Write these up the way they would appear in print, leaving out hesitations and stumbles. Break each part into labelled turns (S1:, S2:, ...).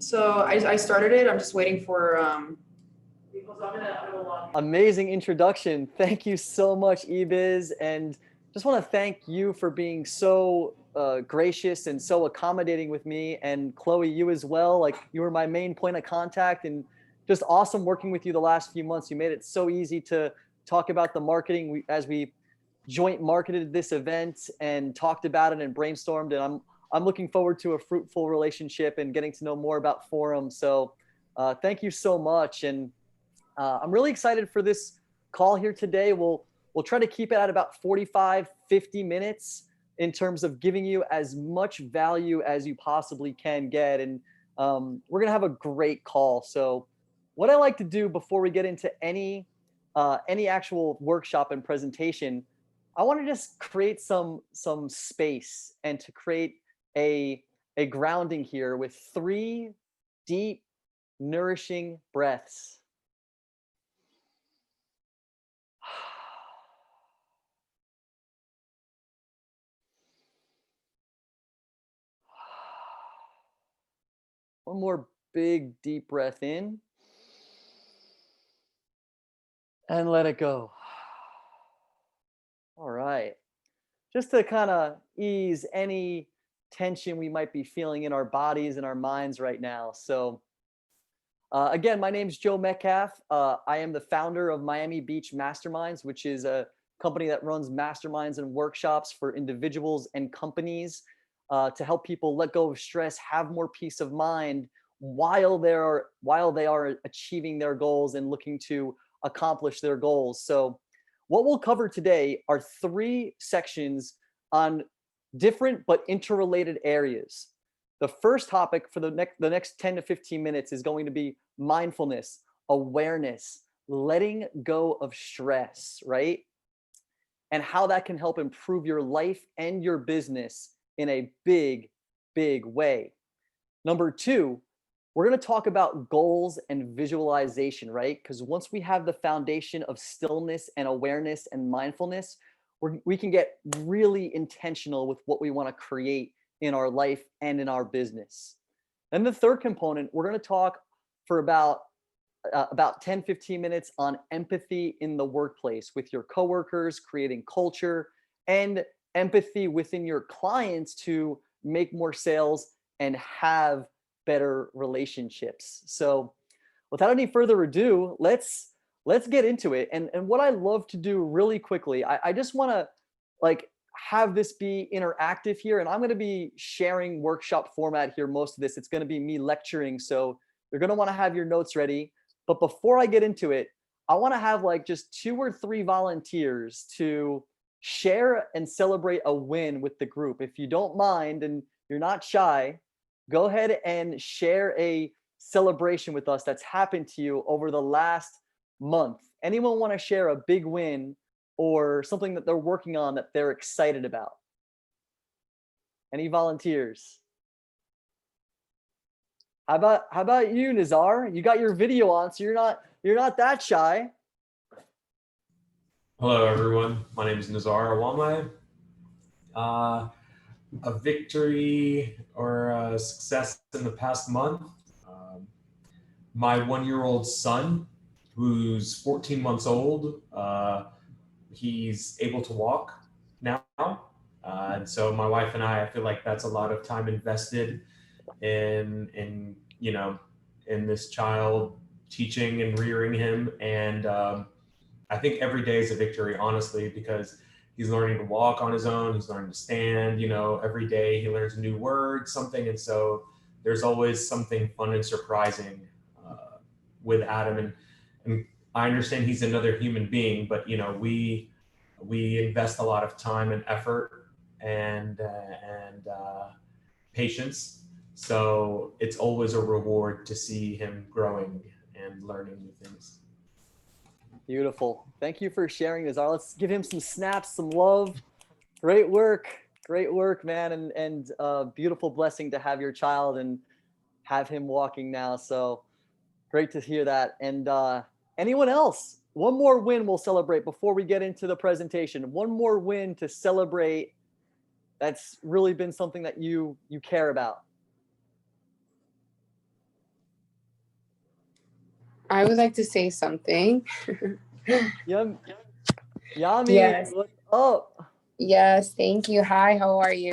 S1: So I started it. I'm just waiting for
S2: Amazing introduction. Thank you so much, Ebiz. And just want to thank you for being so gracious and so accommodating with me. And Chloe, you as well. Like, you were my main point of contact, and just awesome working with you the last few months. You made it so easy to talk about the marketing as we joint marketed this event and talked about it and brainstormed. And I'm looking forward to a fruitful relationship and getting to know more about Forum. So thank you so much. And I'm really excited for this call here today. We'll try to keep it at about 45, 50 minutes in terms of giving you as much value as you possibly can get. And we're going to have a great call. So what I like to do before we get into any actual workshop and presentation, I want to just create some space and to create a grounding here with 3 deep, nourishing breaths. One more big, deep breath in. And let it go. All right. Just to kind of ease any tension we might be feeling in our bodies and our minds right now. So again, my name is Joe Metcalfe. I am the founder of Miami Beach Masterminds, which is a company that runs masterminds and workshops for individuals and companies to help people let go of stress, have more peace of mind while they are achieving their goals and looking to accomplish their goals. So what we'll cover today are 3 sections on different but interrelated areas. The first topic for the next 10 to 15 minutes is going to be mindfulness, awareness, letting go of stress, right? And how that can help improve your life and your business in a big, big way. Number 2, we're going to talk about goals and visualization, right? Because once we have the foundation of stillness and awareness and mindfulness, we can get really intentional with what we want to create in our life and in our business. Then the third component, we're going to talk for about 10, 15 minutes on empathy in the workplace with your coworkers, creating culture, and empathy within your clients to make more sales and have better relationships. So without any further ado, let's get into it. And what I love to do really quickly, I just want to have this be interactive here. And I'm going to be sharing workshop format here. Most of this, it's going to be me lecturing. So you're going to want to have your notes ready. But before I get into it, I want to have just 2 or 3 volunteers to share and celebrate a win with the group. If you don't mind and you're not shy, go ahead and share a celebration with us that's happened to you over the last month. Anyone want to share a big win or something that they're working on that they're excited about? Any volunteers? How about you, Nazar? You got your video on, so you're not that shy.
S3: Hello, everyone. My name is Nazar Awamai. A victory or a success in the past month. My 1-year-old son, who's 14 months old, he's able to walk now. And so my wife and I feel like that's a lot of time invested in this child, teaching and rearing him. And I think every day is a victory, honestly, because he's learning to walk on his own. He's learning to stand, every day he learns a new word, something. And so there's always something fun and surprising with Adam. And I understand he's another human being, but, we invest a lot of time and effort and patience. So it's always a reward to see him growing and learning new things.
S2: Beautiful. Thank you for sharing, Nazar. Let's give him some snaps, some love. Great work, man. And beautiful blessing to have your child and have him walking now. So great to hear that. And anyone else? One more win we'll celebrate before we get into the presentation. One more win to celebrate that's really been something that you care about.
S4: I would like to say something.
S2: Yum, Yami,
S4: Yes.
S2: what's up?
S4: Yes, thank you. Hi, how are you?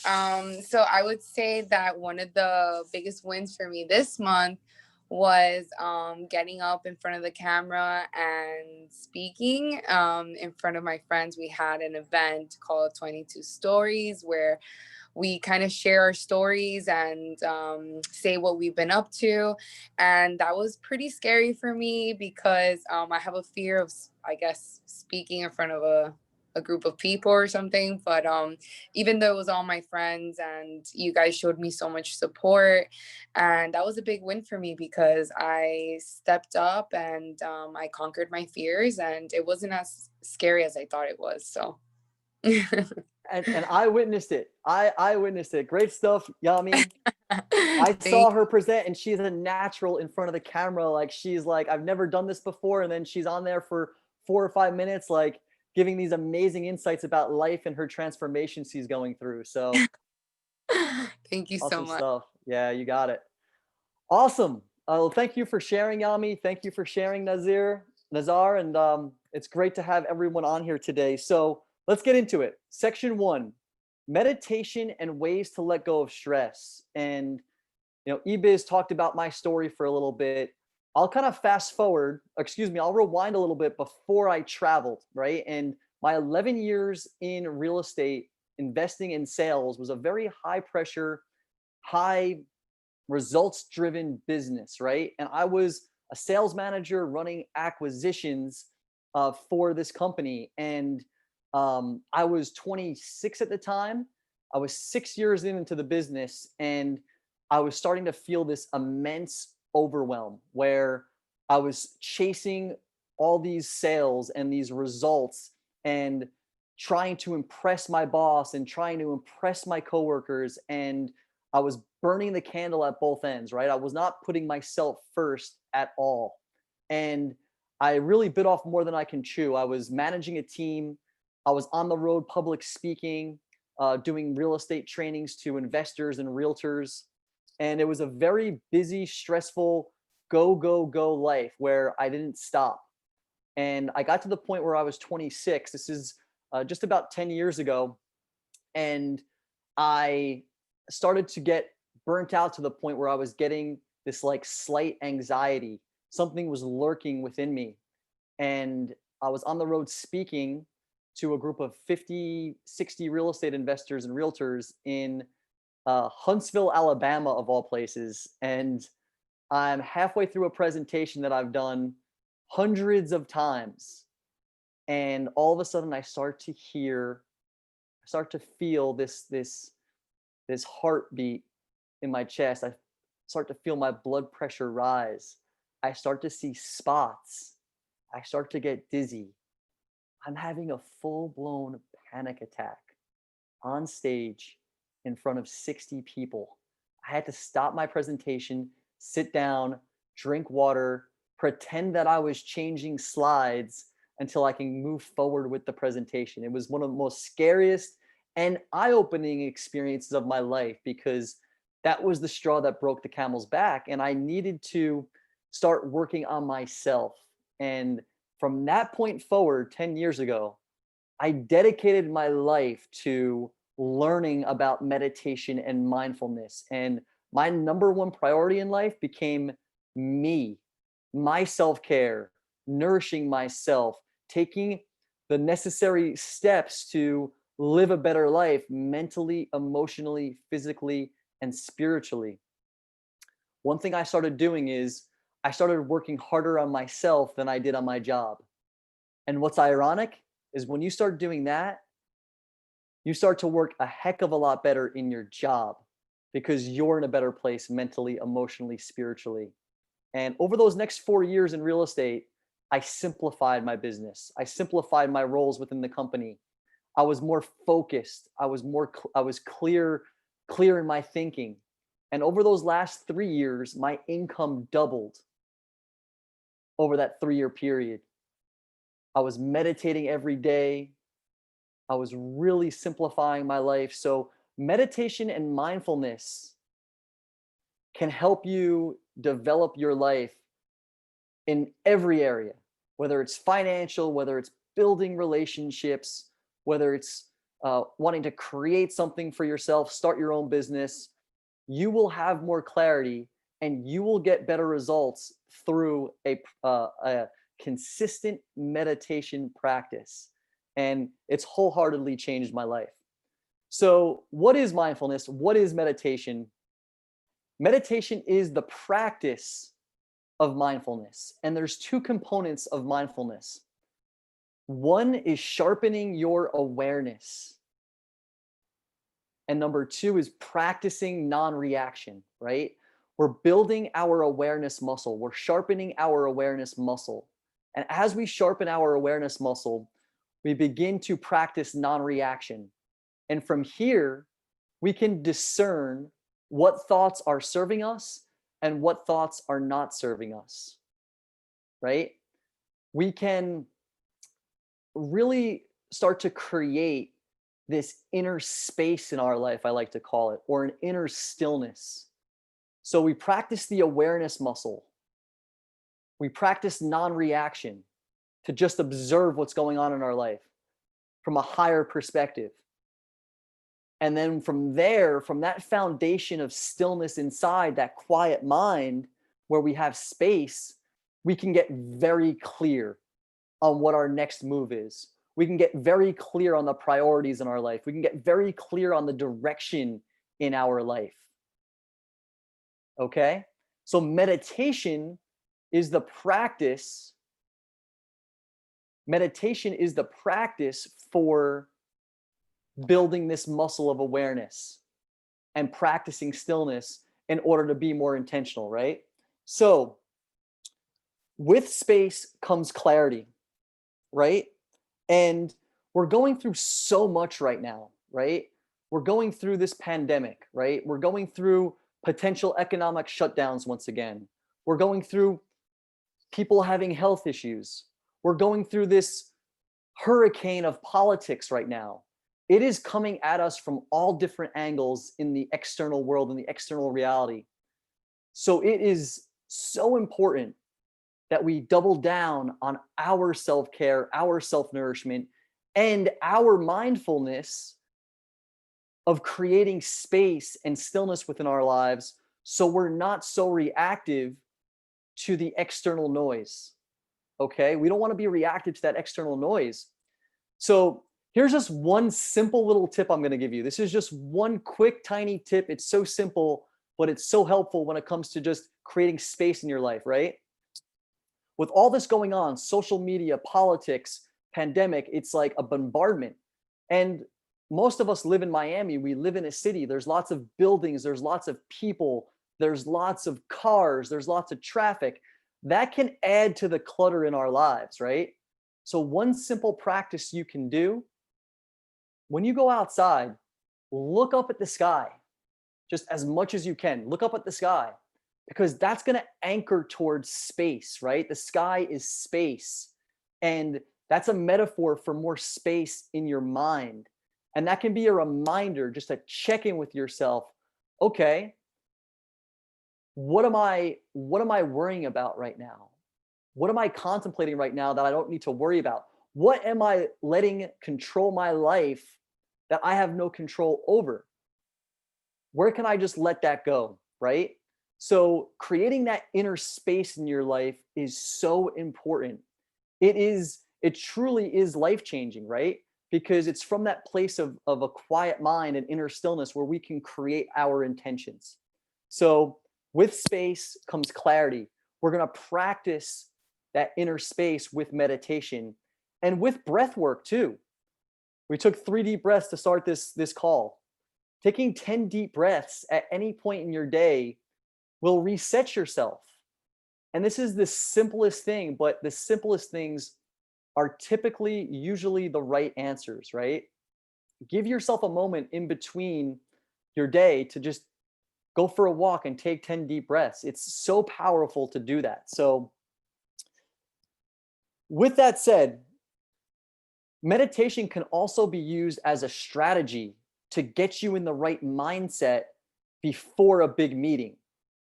S4: So I would say that one of the biggest wins for me this month was getting up in front of the camera and speaking in front of my friends. We had an event called 22 Stories where we kind of share our stories and say what we've been up to. And that was pretty scary for me because I have a fear of, I guess, speaking in front of a group of people or something. But even though it was all my friends and you guys showed me so much support, and that was a big win for me because I stepped up and I conquered my fears, and it wasn't as scary as I thought it was. So.
S2: And I witnessed it. I witnessed it. Great stuff, Yami. I
S4: Thank
S2: saw her present and she's a natural in front of the camera. Like she's like, I've never done this before. And then she's on there for 4 or 5 minutes, like giving these amazing insights about life and her transformation she's going through. So
S4: Thank you so
S2: awesome
S4: much.
S2: stuff. Yeah, you got it. Awesome. Well, thank you for sharing, Yami. Thank you for sharing, Nazar. And it's great to have everyone on here today. So let's get into it. Section 1, meditation and ways to let go of stress. And Ebiz talked about my story for a little bit. I'll kind of fast forward, I'll rewind a little bit before I traveled, right? And my 11 years in real estate, investing in sales was a very high pressure, high results driven business, right? And I was a sales manager running acquisitions for this company. And I was 26 at the time. I was 6 years into the business, and I was starting to feel this immense overwhelm where I was chasing all these sales and these results and trying to impress my boss and trying to impress my coworkers. And I was burning the candle at both ends, right? I was not putting myself first at all. And I really bit off more than I can chew. I was managing a team. I was on the road public speaking, doing real estate trainings to investors and realtors. And it was a very busy, stressful, go, go, go life where I didn't stop. And I got to the point where I was 26. This is just about 10 years ago. And I started to get burnt out to the point where I was getting this like slight anxiety. Something was lurking within me. And I was on the road speaking to a group of 50, 60 real estate investors and realtors in Huntsville, Alabama, of all places. And I'm halfway through a presentation that I've done hundreds of times. And all of a sudden I start to feel this heartbeat in my chest. I start to feel my blood pressure rise. I start to see spots. I start to get dizzy. I'm having a full-blown panic attack on stage in front of 60 people. I had to stop my presentation, sit down, drink water, pretend that I was changing slides until I can move forward with the presentation. It was one of the most scariest and eye-opening experiences of my life because that was the straw that broke the camel's back. And I needed to start working on myself. And from that point forward, 10 years ago, I dedicated my life to learning about meditation and mindfulness. And my number one priority in life became me, my self-care, nourishing myself, taking the necessary steps to live a better life mentally, emotionally, physically, and spiritually. One thing I started doing is I started working harder on myself than I did on my job. And what's ironic is when you start doing that, you start to work a heck of a lot better in your job because you're in a better place mentally, emotionally, spiritually. And over those next 4 years in real estate, I simplified my business. I simplified my roles within the company. I was more focused. I was clear in my thinking. And over those last 3 years, my income doubled over that 3-year period. I was meditating every day. I was really simplifying my life. So meditation and mindfulness can help you develop your life in every area, whether it's financial, whether it's building relationships, whether it's wanting to create something for yourself, start your own business, you will have more clarity and you will get better results through a consistent meditation practice. And it's wholeheartedly changed my life. So, what is mindfulness? What is meditation? Meditation is the practice of mindfulness. And there's two components of mindfulness. One is sharpening your awareness. And number two is practicing non-reaction, right? We're building our awareness muscle. We're sharpening our awareness muscle. And as we sharpen our awareness muscle, we begin to practice non-reaction. And from here, we can discern what thoughts are serving us and what thoughts are not serving us, right? We can really start to create this inner space in our life, I like to call it, or an inner stillness. So we practice the awareness muscle. We practice non-reaction to just observe what's going on in our life from a higher perspective. And then from there, from that foundation of stillness inside, that quiet mind where we have space, we can get very clear on what our next move is. We can get very clear on the priorities in our life. We can get very clear on the direction in our life. Okay? So meditation is the practice. Meditation is the practice for building this muscle of awareness and practicing stillness in order to be more intentional, right? So with space comes clarity, right? And we're going through so much right now, right? We're going through this pandemic, right? We're going through potential economic shutdowns once again. We're going through people having health issues. We're going through this hurricane of politics right now. It is coming at us from all different angles in the external world, in the external reality. So it is so important that we double down on our self-care, our self-nourishment, and our mindfulness of creating space and stillness within our lives so we're not so reactive to the external noise. Okay? We don't want to be reactive to that external noise. So here's just one simple little tip I'm going to give you. This is just one quick, tiny tip. It's so simple, but it's so helpful when it comes to just creating space in your life, right? With all this going on, social media, politics, pandemic, it's like a bombardment. And most of us live in Miami. We live in a city. There's lots of buildings. There's lots of people. There's lots of cars. There's lots of traffic. That can add to the clutter in our lives, right? So one simple practice you can do, when you go outside, look up at the sky just as much as you can. Look up at the sky because that's going to anchor towards space, right? The sky is space. And that's a metaphor for more space in your mind. And that can be a reminder just to check in with yourself. Okay, what am I worrying about right now? What am I contemplating right now that I don't need to worry about? What am I letting control my life that I have no control over? Where can I just let that go, right? So creating that inner space in your life is so important. It truly is life-changing, right? Because it's from that place of a quiet mind and inner stillness where we can create our intentions. So with space comes clarity. We're going to practice that inner space with meditation and with breath work too. We took 3 deep breaths to start this call. Taking 10 deep breaths at any point in your day will reset yourself. And this is the simplest thing, but the simplest things are typically usually the right answers, right? Give yourself a moment in between your day to just go for a walk and take 10 deep breaths. It's so powerful to do that. So with that said, meditation can also be used as a strategy to get you in the right mindset before a big meeting,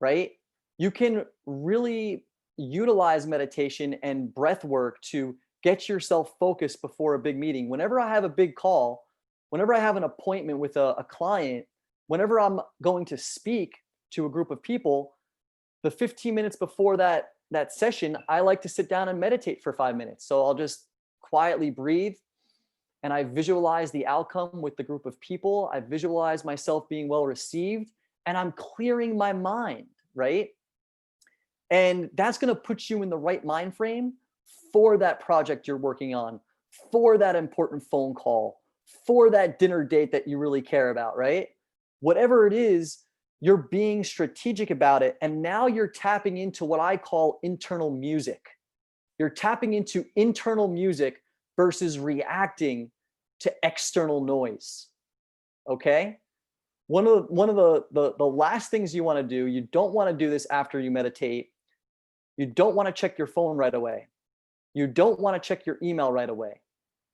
S2: right? you can really utilize meditation and breath work to get yourself focused before a big meeting. Whenever I have a big call, whenever I have an appointment with a client, whenever I'm going to speak to a group of people, the 15 minutes before that session, I like to sit down and meditate for 5 minutes. So I'll just quietly breathe and I visualize the outcome with the group of people. I visualize myself being well received and I'm clearing my mind, right? And that's going to put you in the right mind frame for that project you're working on, for that important phone call, for that dinner date that you really care about, right? Whatever it is, you're being strategic about it. And now you're tapping into what I call internal music. You're tapping into internal music versus reacting to external noise. Okay? One of the last things you want to do, you don't want to do this after you meditate. You don't want to check your phone right away. You don't want to check your email right away.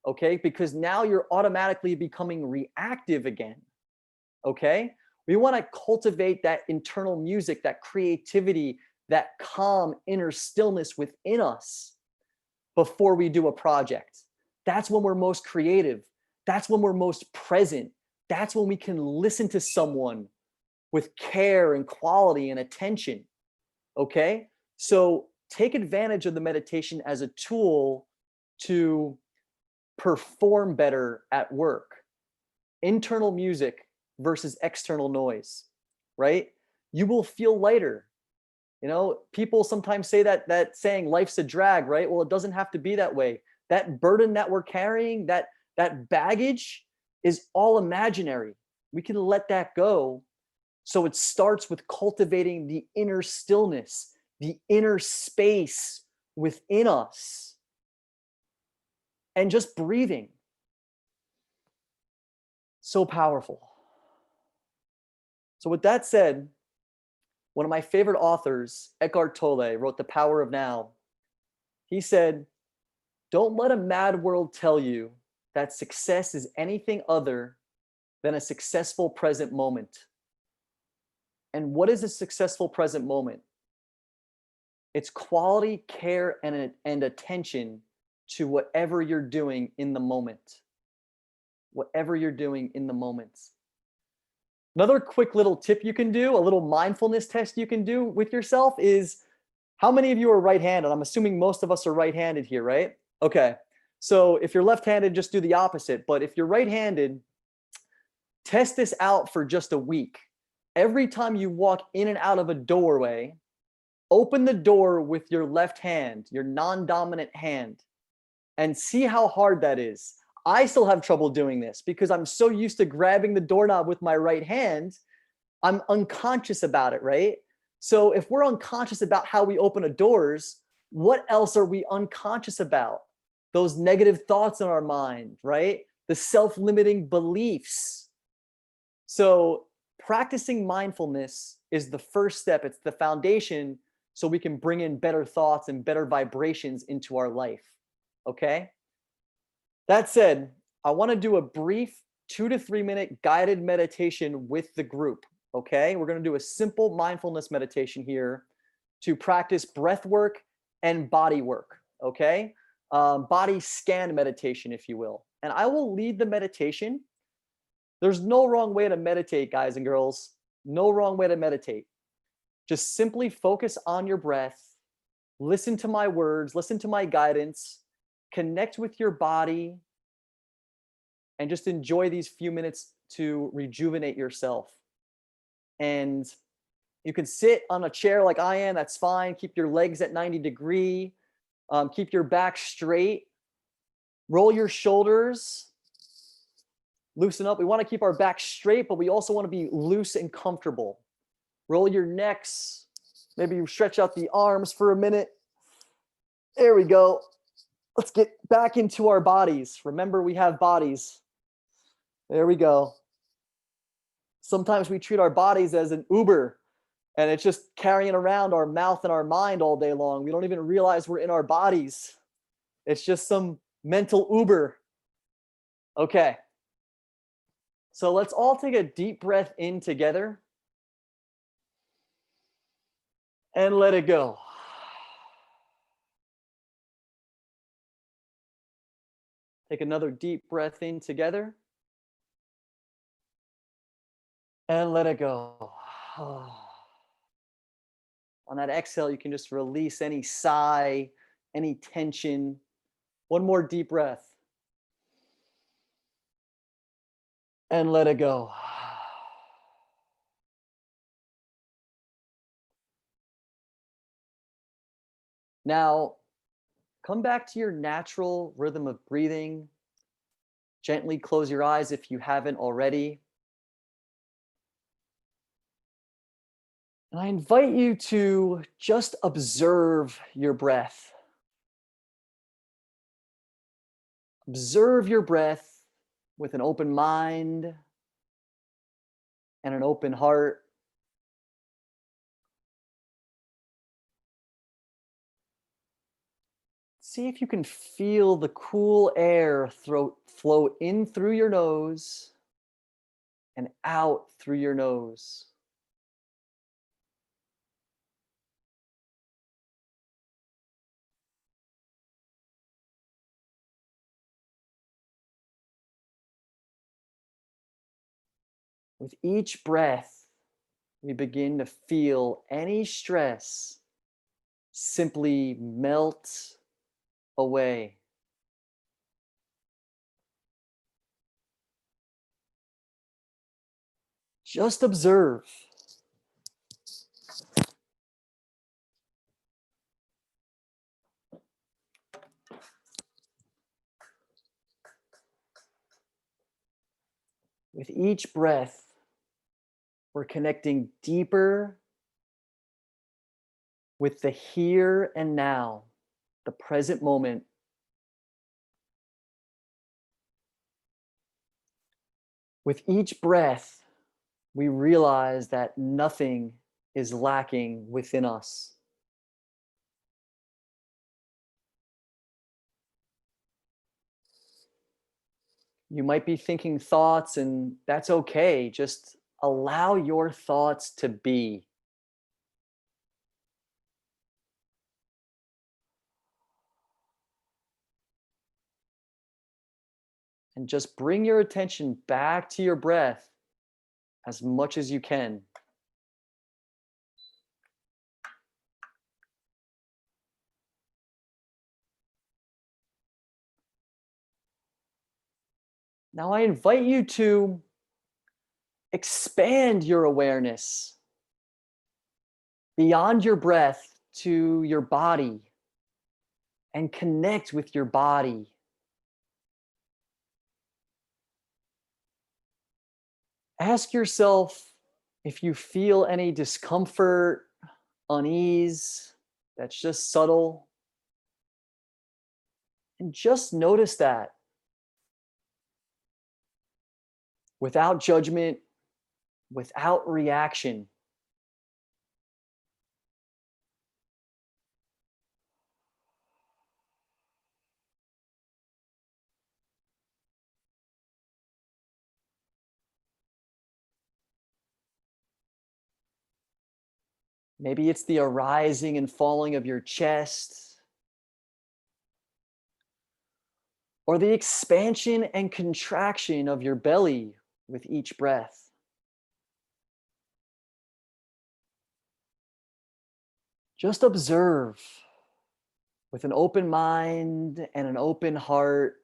S2: Okay? Because now you're automatically becoming reactive again. Okay? We want to cultivate that internal music, that creativity, that calm inner stillness within us before we do a project. That's when we're most creative. That's when we're most present. That's when we can listen to someone with care and quality and attention. Okay? So take advantage of the meditation as a tool to perform better at work. Internal music versus external noise, right? You will feel lighter. You know, people sometimes say that saying life's a drag, right? Well, it doesn't have to be that way. That burden that we're carrying, that baggage is all imaginary. We can let that go. So it starts with cultivating the inner stillness, the inner space within us, and just breathing. So powerful. So with that said, one of my favorite authors, Eckhart Tolle, wrote The Power of Now. He said, don't let a mad world tell you that success is anything other than a successful present moment. And what is a successful present moment? It's quality care and attention to whatever you're doing in the moment. Whatever you're doing in the moment. Another quick little tip you can do, a little mindfulness test you can do with yourself is, how many of you are right-handed? I'm assuming most of us are right-handed here, right? Okay. So if you're left-handed, just do the opposite. But if you're right-handed, test this out for just a week. Every time you walk in and out of a doorway, open the door with your left hand, your non-dominant hand, and see how hard that is. I still have trouble doing this because I'm so used to grabbing the doorknob with my right hand. I'm unconscious about it, right? So if we're unconscious about how we open doors, what else are we unconscious about? Those negative thoughts in our mind, right? The self-limiting beliefs. So practicing mindfulness is the first step. It's the foundation so we can bring in better thoughts and better vibrations into our life. Okay? That said, I want to do a brief 2 to 3 minute guided meditation with the group. Okay, we're going to do a simple mindfulness meditation here to practice breath work and body work. Okay, body scan meditation, if you will. And I will lead the meditation. There's no wrong way to meditate, guys and girls. No wrong way to meditate. Just simply focus on your breath. Listen to my words. Listen to my guidance. Connect with your body and just enjoy these few minutes to rejuvenate yourself. And you can sit on a chair like I am, that's fine. Keep your legs at 90 degree. Keep your back straight. Roll your shoulders. Loosen up. We want to keep our back straight, but we also want to be loose and comfortable. Roll your necks. Maybe you stretch out the arms for a minute. There we go. Let's get back into our bodies. Remember, we have bodies. There we go. Sometimes we treat our bodies as an Uber, and it's just carrying around our mouth and our mind all day long. We don't even realize we're in our bodies. It's just some mental Uber. Okay. So let's all take a deep breath in together. And let it go. Take another deep breath in together. And let it go. On that exhale, you can just release any sigh, any tension. One more deep breath. And let it go. Now, come back to your natural rhythm of breathing. Gently close your eyes if you haven't already. And I invite you to just observe your breath. Observe your breath with an open mind and an open heart. See if you can feel the cool air flow in through your nose and out through your nose. With each breath, we begin to feel any stress simply melt away. Just observe. With each breath, we're connecting deeper with the here and now, the present moment. With each breath, we realize that nothing is lacking within us. You might be thinking thoughts, and that's okay. Just allow your thoughts to be. And just bring your attention back to your breath as much as you can. Now I invite you to expand your awareness beyond your breath to your body and connect with your body. Ask yourself if you feel any discomfort, unease, that's just subtle. And just notice that without judgment, without reaction. Maybe it's the arising and falling of your chest, or the expansion and contraction of your belly with each breath. Just observe with an open mind and an open heart.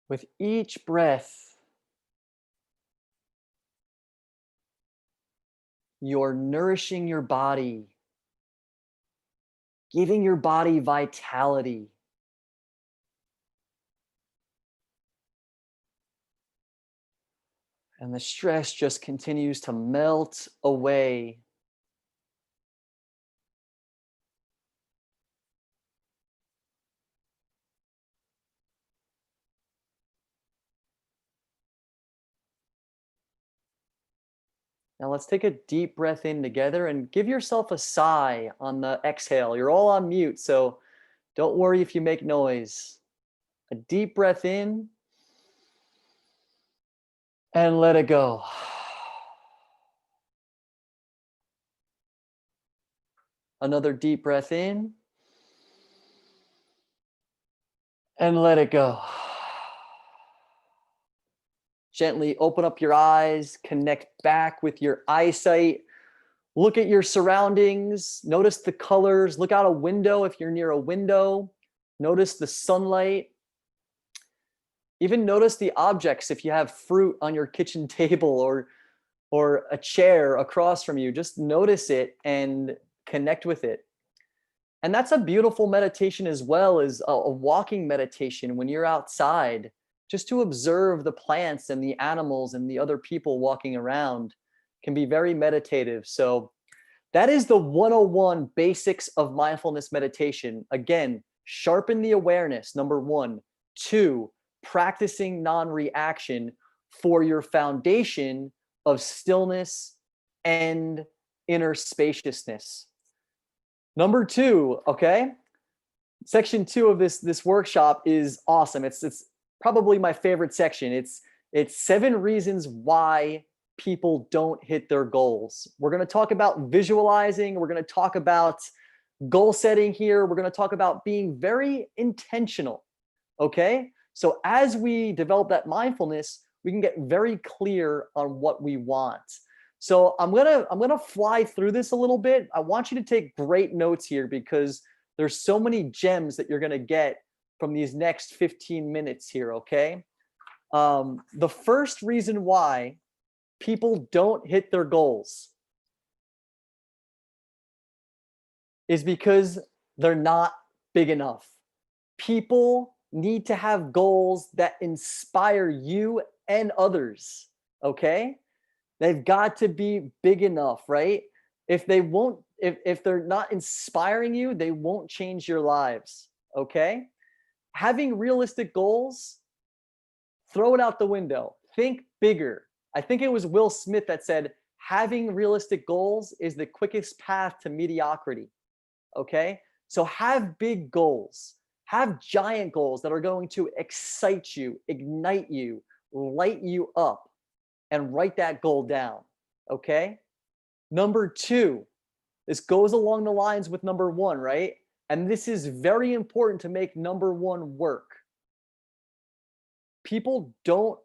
S2: With each breath, you're nourishing your body, giving your body vitality. And the stress just continues to melt away. Now let's take a deep breath in together and give yourself a sigh on the exhale. You're all on mute, so don't worry if you make noise. A deep breath in And let it go. Another deep breath in. And let it go. Gently open up your eyes, connect back with your eyesight. Look at your surroundings. Notice the colors. Look out a window if you're near a window. Notice the sunlight. Even notice the objects if you have fruit on your kitchen table or a chair across from you. Just notice it and connect with it. And that's a beautiful meditation as well, as a walking meditation when you're outside, just to observe the plants and the animals and the other people walking around can be very meditative. So that is the 101 basics of mindfulness meditation. Again, sharpen the awareness, number 1. 2, practicing non-reaction for your foundation of stillness and inner spaciousness. Number 2, okay? Section 2 of this workshop is awesome. It's probably my favorite section. It's 7 reasons why people don't hit their goals. We're going to talk about visualizing. We're going to talk about goal setting here. We're going to talk about being very intentional. Okay? So as we develop that mindfulness, we can get very clear on what we want. So I'm gonna fly through this a little bit. I want you to take great notes here because there's so many gems that you're gonna get from these next 15 minutes here, okay? The first reason why people don't hit their goals is because they're not big enough. People need to have goals that inspire you and others, okay? They've got to be big enough, right? If they're not inspiring you, they won't change your lives, okay? Having realistic goals, throw it out the window. Think bigger. I think it was Will Smith that said, having realistic goals is the quickest path to mediocrity, okay? So have big goals. Have giant goals that are going to excite you, ignite you, light you up, and write that goal down, okay? Number 2, this goes along the lines with number 1, right? And this is very important to make number 1 work. People don't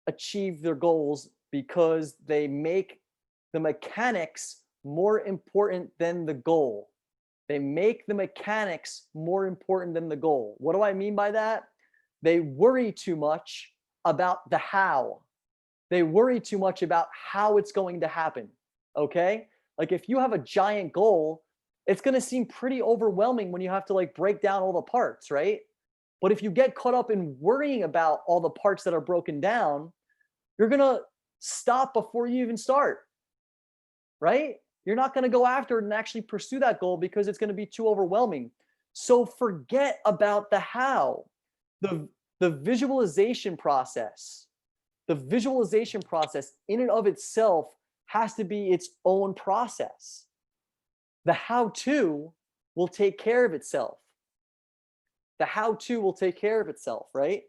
S2: achieve their goals because they make the mechanics more important than the goal. They make the mechanics more important than the goal. What do I mean by that? They worry too much about the how. They worry too much about how it's going to happen, okay? Like if you have a giant goal, it's going to seem pretty overwhelming when you have to like break down all the parts, right? But if you get caught up in worrying about all the parts that are broken down, you're going to stop before you even start, right? You're not going to go after it and actually pursue that goal because it's going to be too overwhelming. So forget about the how. The visualization process. The visualization process in and of itself has to be its own process. The how-to will take care of itself. The how-to will take care of itself, right?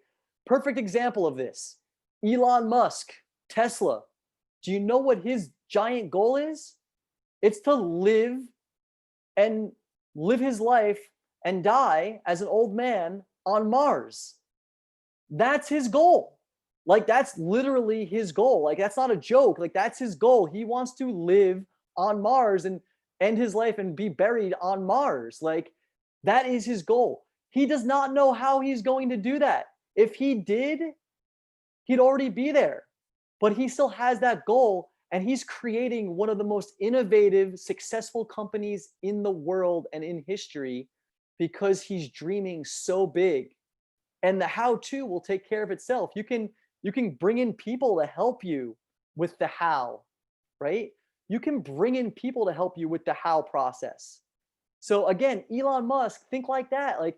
S2: Perfect example of this. Elon Musk, Tesla. Do you know what his giant goal is? It's to live his life and die as an old man on Mars. That's his goal. Like that's literally his goal. Like that's not a joke. Like that's his goal. He wants to live on Mars and end his life and be buried on Mars. Like that is his goal. He does not know how he's going to do that. If he did, he'd already be there. But he still has that goal and he's creating one of the most innovative, successful companies in the world and in history because he's dreaming so big. And the how-to will take care of itself. You can bring in people to help you with the how, right? You can bring in people to help you with the how process. So again, Elon Musk, think like that. Like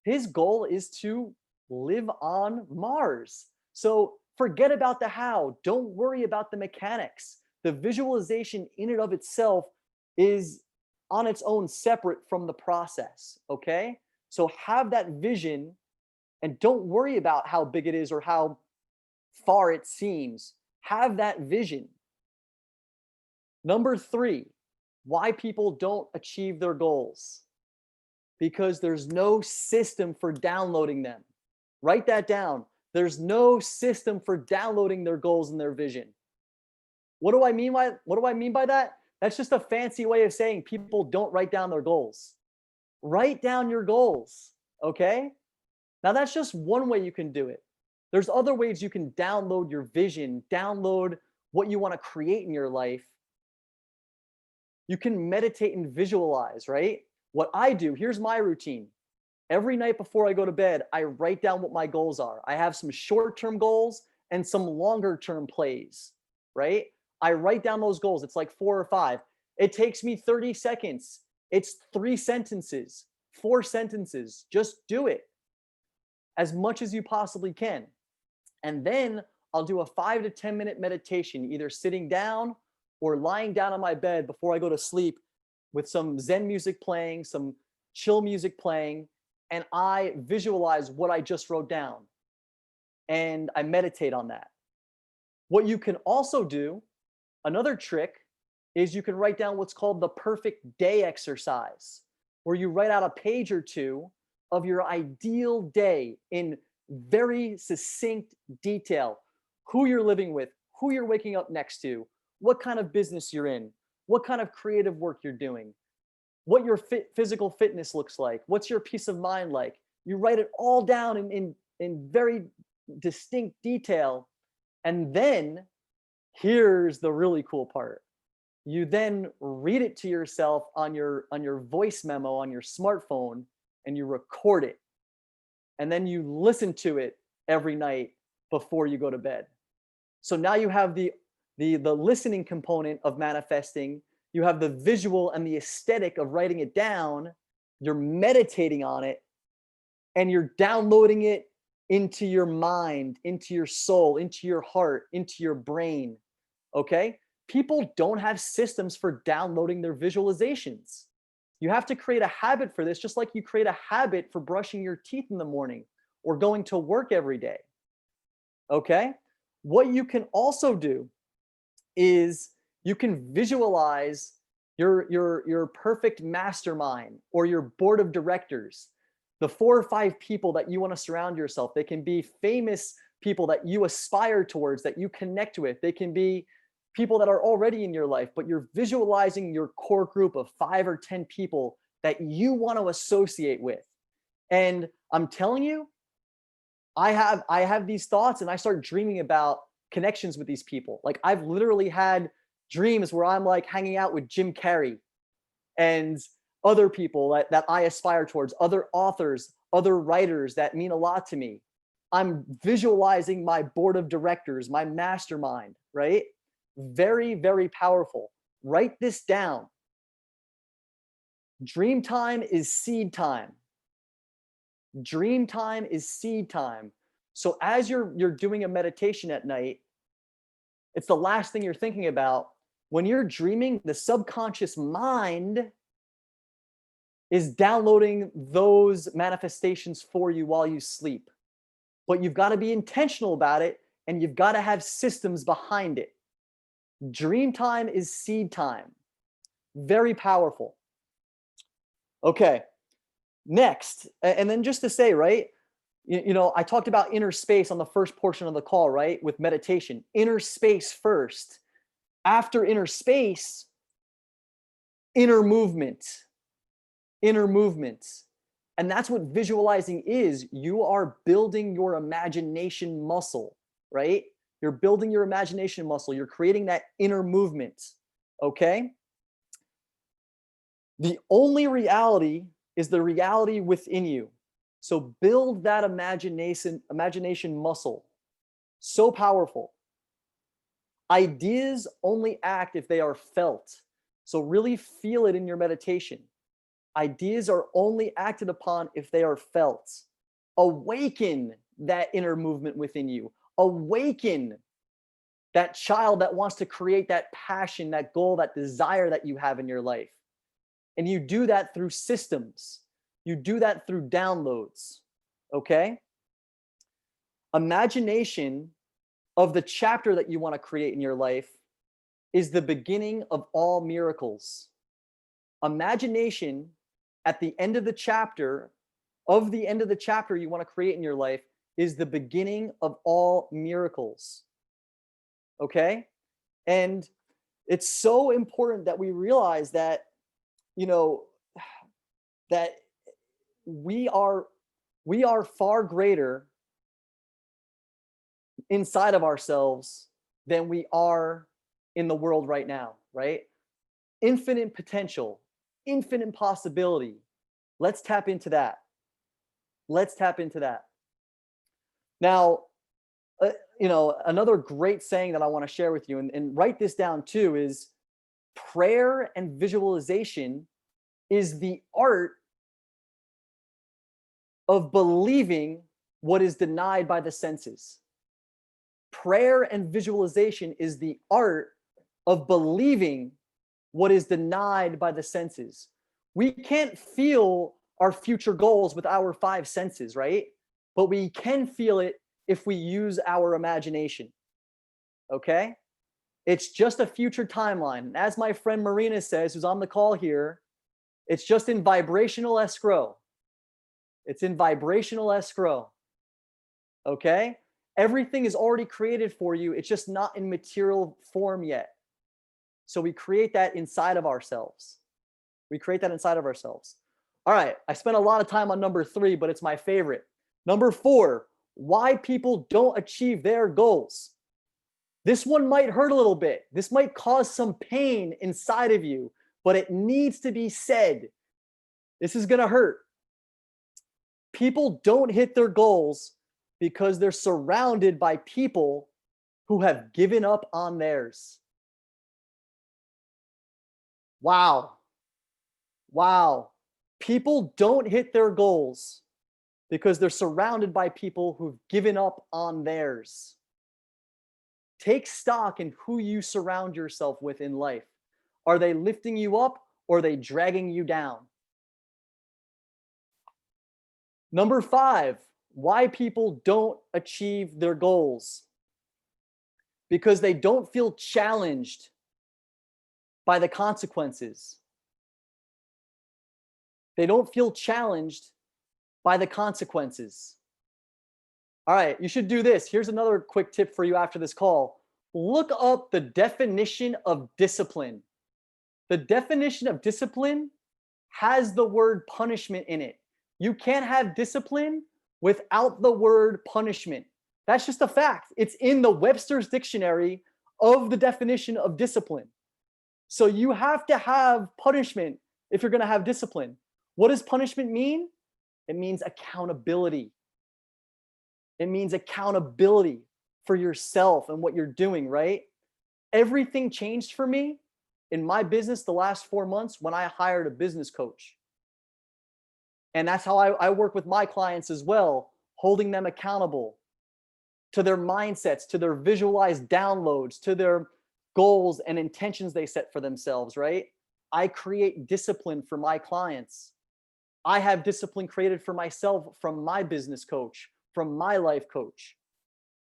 S2: his goal is to live on Mars. So forget about the how. Don't worry about the mechanics. The visualization in and of itself is on its own separate from the process, okay? So have that vision and don't worry about how big it is or how far it seems. Have that vision. Number 3, why people don't achieve their goals. Because there's no system for downloading them. Write that down. There's no system for downloading their goals and their vision. What do I mean by that? That's just a fancy way of saying people don't write down their goals. Write down your goals, okay? Now that's just one way you can do it. There's other ways you can download your vision, download what you want to create in your life. You can meditate and visualize, right? What I do, here's my routine. Every night before I go to bed, I write down what my goals are. I have some short-term goals and some longer-term plays, right? I write down those goals. It's like 4 or 5. It takes me 30 seconds. It's 3 sentences, 4 sentences. Just do it as much as you possibly can. And then I'll do a 5 to 10 minute meditation, either sitting down or lying down on my bed before I go to sleep with some Zen music playing, some chill music playing, and I visualize what I just wrote down and I meditate on that. What you can also do, another trick, is you can write down what's called the perfect day exercise, where you write out a page or 2 of your ideal day in very succinct detail. Who you're living with, who you're waking up next to, what kind of business you're in, what kind of creative work you're doing, what your physical fitness looks like, what's your peace of mind like. You write it all down in very distinct detail. And then here's the really cool part. You then read it to yourself on your voice memo on your smartphone, and you record it. And then you listen to it every night before you go to bed. So now you have the listening component of manifesting, you have the visual and the aesthetic of writing it down, you're meditating on it, and you're downloading it into your mind, into your soul, into your heart, into your brain. Okay? People don't have systems for downloading their visualizations. You have to create a habit for this, just like you create a habit for brushing your teeth in the morning or going to work every day. Okay? What you can also do is you can visualize your perfect mastermind or your board of directors, the 4 or 5 people that you want to surround yourself. They can be famous people that you aspire towards, that you connect with. They can be people that are already in your life, but you're visualizing your core group of 5 or 10 people that you want to associate with. And I'm telling you, I have these thoughts and I start dreaming about connections with these people. Like I've literally had dreams where I'm like hanging out with Jim Carrey and other people that I aspire towards, other authors, other writers that mean a lot to me. I'm visualizing my board of directors, my mastermind, right? Very, very powerful. Write this down. Dream time is seed time. Dream time is seed time. So as you're doing a meditation at night, it's the last thing you're thinking about. When you're dreaming, the subconscious mind is downloading those manifestations for you while you sleep. But you've got to be intentional about it, and you've got to have systems behind it. Dream time is seed time. Very powerful. Okay. Next, and then just to say, right, you know, I talked about inner space on the first portion of the call, right, with meditation. Inner space first. After inner space, inner movement. Inner movement. And that's what visualizing is. You are building your imagination muscle, right? You're building your imagination muscle. You're creating that inner movement, okay? The only reality is the reality within you. So build that imagination muscle. So powerful. Ideas only act if they are felt. So really feel it in your meditation. Ideas are only acted upon if they are felt. Awaken that inner movement within you. Awaken that child that wants to create that passion, that goal, that desire that you have in your life. And you do that through systems. You do that through downloads. Okay? Imagination of the chapter that you want to create in your life is the beginning of all miracles. Imagination at the end of the chapter, you want to create in your life is the beginning of all miracles. Okay? And it's so important that we realize that, you know, that we are far greater inside of ourselves than we are in the world right now, right? Infinite potential, infinite possibility. Let's tap into that. Now, another great saying that I want to share with you, and write this down too, is prayer and visualization is the art of believing what is denied by the senses. Prayer and visualization is the art of believing what is denied by the senses. We can't feel our future goals with our five senses, right? But we can feel it if we use our imagination. Okay? It's just a future timeline. And as my friend Marina says, who's on the call here, it's just in vibrational escrow. It's in vibrational escrow. Okay? Everything is already created for you. It's just not in material form yet. So we create that inside of ourselves. All right. I spent a lot of time on number 3, but it's my favorite. Number 4, why people don't achieve their goals. This one might hurt a little bit. This might cause some pain inside of you, but it needs to be said. This is going to hurt. People don't hit their goals because they're surrounded by people who have given up on theirs. Wow. People don't hit their goals because they're surrounded by people who've given up on theirs. Take stock in who you surround yourself with in life. Are they lifting you up or are they dragging you down? Number 5, why people don't achieve their goals. Because they don't feel challenged by the consequences. They don't feel challenged by the consequences. All right, you should do this. Here's another quick tip for you after this call. Look up the definition of discipline. The definition of discipline has the word punishment in it. You can't have discipline without the word punishment. That's just a fact. It's in the Webster's Dictionary of the definition of discipline. So you have to have punishment if you're going to have discipline. What does punishment mean? It means accountability. It means accountability for yourself and what you're doing, right? Everything changed for me in my business the last 4 months when I hired a business coach. And that's how I work with my clients as well, holding them accountable to their mindsets, to their visualized downloads, to their goals and intentions they set for themselves, right? I create discipline for my clients. I have discipline created for myself from my business coach, from my life coach.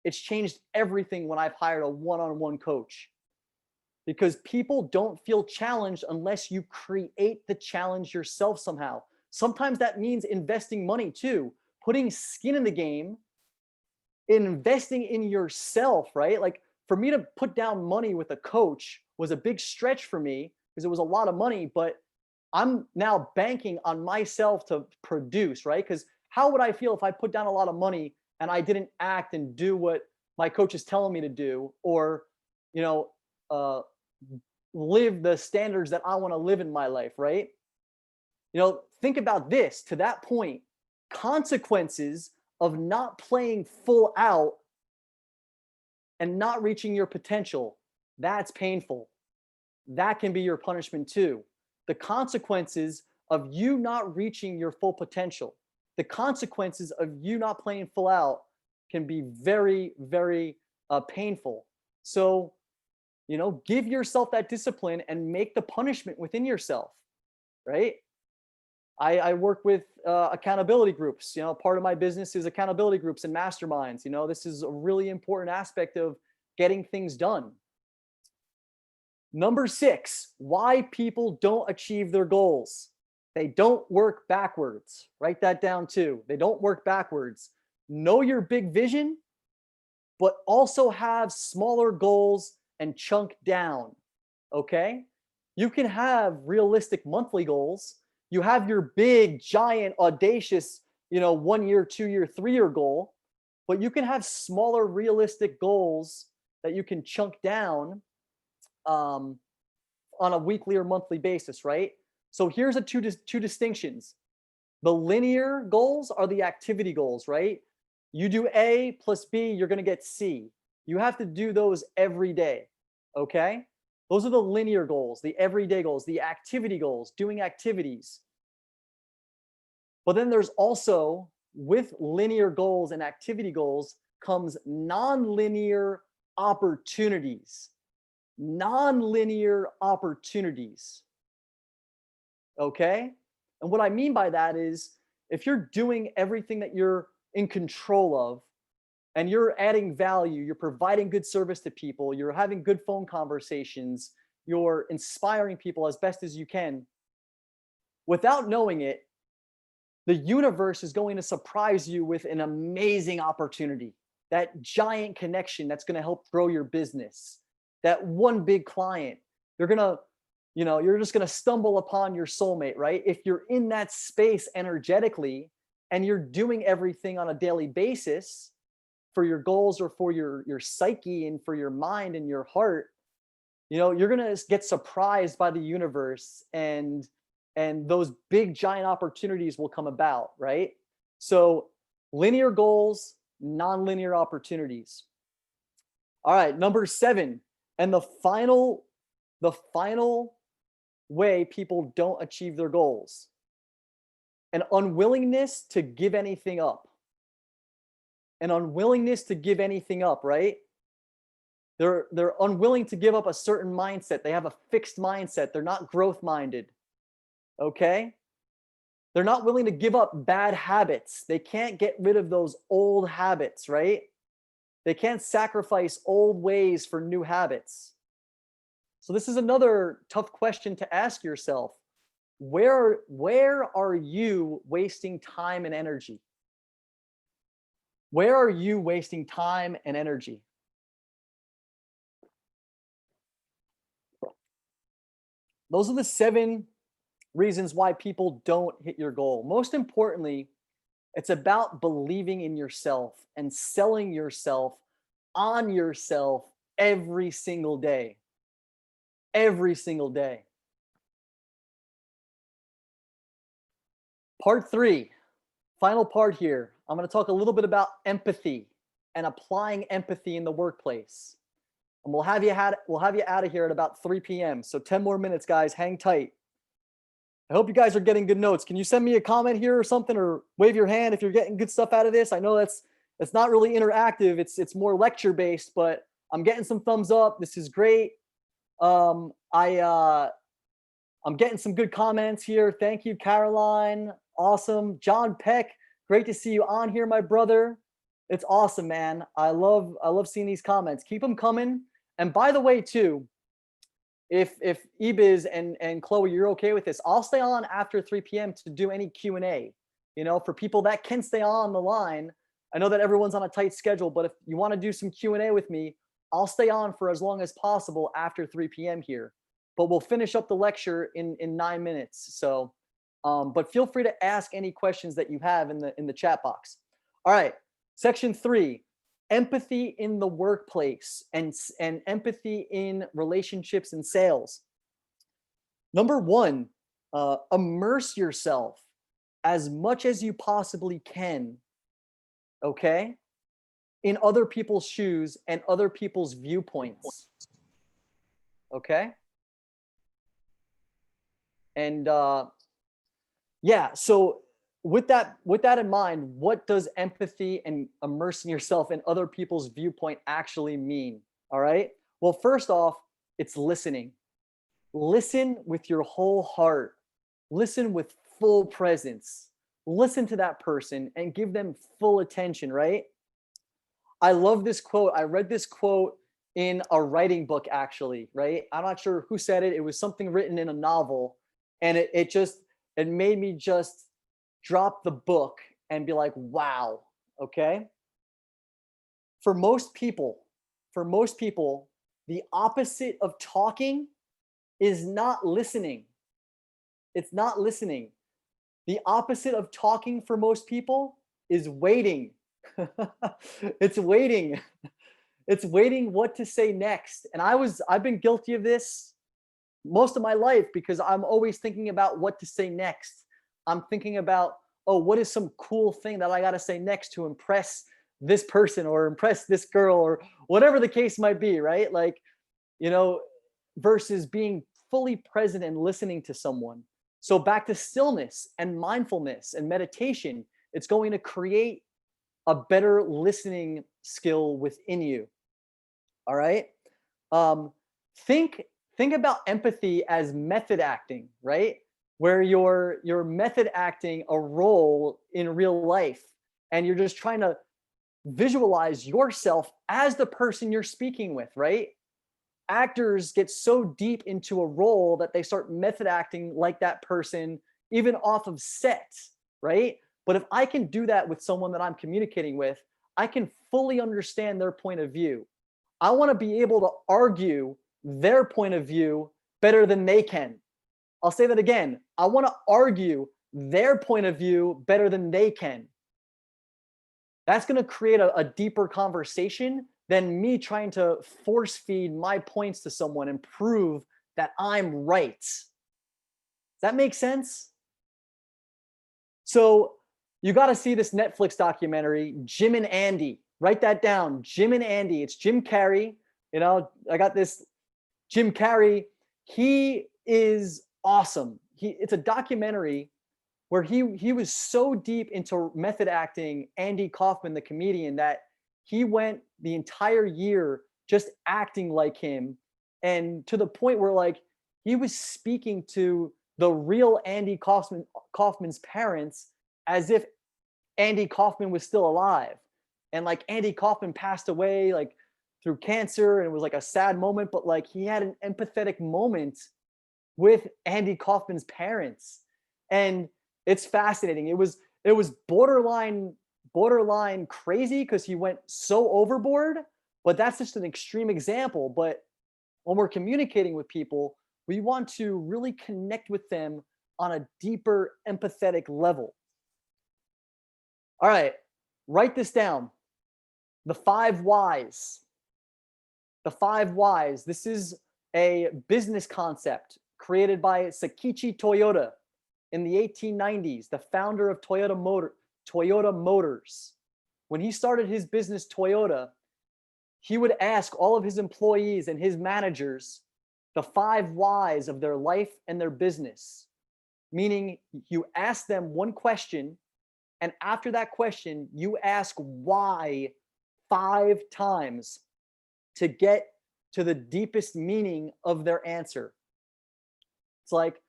S2: It's changed everything when I've hired a one-on-one coach, because people don't feel challenged unless you create the challenge yourself somehow. Sometimes that means investing money too, putting skin in the game, investing in yourself, right? Like for me to put down money with a coach was a big stretch for me because it was a lot of money, but I'm now banking on myself to produce, right? Because how would I feel if I put down a lot of money and I didn't act and do what my coach is telling me to do, or, live the standards that I want to live in my life, right? Think about this. To that point, consequences of not playing full out and not reaching your potential, that's painful. That can be your punishment too. The consequences of you not reaching your full potential, the consequences of you not playing full out can be very, very painful. So, give yourself that discipline and make the punishment within yourself, right? I work with accountability groups. You know, part of my business is accountability groups and masterminds. You know, this is a really important aspect of getting things done. Number 6, why people don't achieve their goals. They don't work backwards. Write that down too. They don't work backwards. Know your big vision, but also have smaller goals and chunk down. Okay? You can have realistic monthly goals. You have your big, giant, audacious, 1 year, 2 year, 3 year goal, but you can have smaller, realistic goals that you can chunk down on a weekly or monthly basis, right? So here's the two distinctions. The linear goals are the activity goals, right? You do A plus B, you're going to get C. You have to do those every day, okay? Those are the linear goals, the everyday goals, the activity goals, doing activities. But then there's also, with linear goals and activity goals, comes non-linear opportunities. Non-linear opportunities. Okay? And what I mean by that is, if you're doing everything that you're in control of, and you're adding value, you're providing good service to people, you're having good phone conversations, you're inspiring people as best as you can, without knowing it, the universe is going to surprise you with an amazing opportunity, that giant connection that's going to help grow your business, that one big client. You're just going to stumble upon your soulmate, right? If you're in that space energetically and you're doing everything on a daily basis for your goals or for your psyche and for your mind and your heart, you're going to get surprised by the universe, and those big giant opportunities will come about, right? So linear goals, non-linear opportunities. All right, number 7, and the final way people don't achieve their goals: an unwillingness to give anything up. An unwillingness to give anything up, right? They're unwilling to give up a certain mindset. They have a fixed mindset. They're not growth minded. Okay? They're not willing to give up bad habits. They can't get rid of those old habits, right? They can't sacrifice old ways for new habits. So this is another tough question to ask yourself. Where are you wasting time and energy? Where are you wasting time and energy? Those are the 7 reasons why people don't hit your goal. Most importantly, it's about believing in yourself and selling yourself on yourself every single day. Every single day. Part 3, final part here. I'm going to talk a little bit about empathy and applying empathy in the workplace. And we'll have you out of here at about 3 p.m. So 10 more minutes, guys. Hang tight. I hope you guys are getting good notes. Can you send me a comment here or something, or wave your hand if you're getting good stuff out of this? I know it's not really interactive. It's more lecture based, but I'm getting some thumbs up. This is great. I'm getting some good comments here. Thank you, Caroline. Awesome. John Peck, great to see you on here, my brother. It's awesome, man. I love seeing these comments. Keep them coming. And by the way, too, if Ebiz and Chloe, you're okay with this, I'll stay on after 3 p.m. to do any Q&A. For people that can stay on the line. I know that everyone's on a tight schedule, but if you want to do some Q&A with me, I'll stay on for as long as possible after 3 p.m. here. But we'll finish up the lecture in 9 minutes. So, but feel free to ask any questions that you have in the chat box. All right, section 3, empathy in the workplace and empathy in relationships and sales. Number 1, immerse yourself as much as you possibly can, okay, in other people's shoes and other people's viewpoints, okay? And yeah, so with that in mind, what does empathy and immersing yourself in other people's viewpoint actually mean? All right. Well, first off, it's listening. Listen with your whole heart. listen with full presence. Listen to that person and give them full attention, right? I love this quote. I read this quote in a writing book, actually, right? I'm not sure who said it. It was something written in a novel. And it made me just drop the book and be like, wow, okay? For most people, for most people, the opposite of talking is not listening. It's not listening. The opposite of talking for most people is waiting. It's waiting. It's waiting what to say next. And I've been guilty of this most of my life because I'm always thinking about what to say next. I'm thinking about, oh, what is some cool thing that I got to say next to impress this person or impress this girl or whatever the case might be, right? Like, you know, versus being fully present and listening to someone. So back to stillness and mindfulness and meditation, it's going to create a better listening skill within you. All right. Um, think think about empathy as method acting, right? Where you're method acting a role in real life, and you're just trying to visualize yourself as the person you're speaking with, right? Actors get so deep into a role that they start method acting like that person, even off of set, right? But if I can do that with someone that I'm communicating with, I can fully understand their point of view. I want to be able to argue their point of view better than they can. I'll say that again. I want to argue their point of view better than they can. That's going to create a deeper conversation than me trying to force feed my points to someone and prove that I'm right. Does that make sense? So you got to see this Netflix documentary, Jim and Andy. Write that down, Jim and Andy. It's Jim Carrey. You know, I got this Jim Carrey. He is awesome. It's a documentary where he was so deep into method acting, Andy Kaufman, the comedian, that he went the entire year just acting like him, and to the point where like he was speaking to the real Kaufman's parents as if Andy Kaufman was still alive. And like Andy Kaufman passed away like through cancer, and it was like a sad moment, but like he had an empathetic moment with Andy Kaufman's parents. And it's fascinating. It was borderline crazy because he went so overboard, but that's just an extreme example. But when we're communicating with people, we want to really connect with them on a deeper empathetic level. All right, write this down. The 5 whys. The 5 whys. This is a business concept created by Sakichi Toyoda in the 1890s, the founder of Toyota Motors. When he started his business, Toyota, he would ask all of his employees and his managers the 5 whys of their life and their business. Meaning, you ask them one question, and after that question, you ask why 5 times to get to the deepest meaning of their answer. It's like,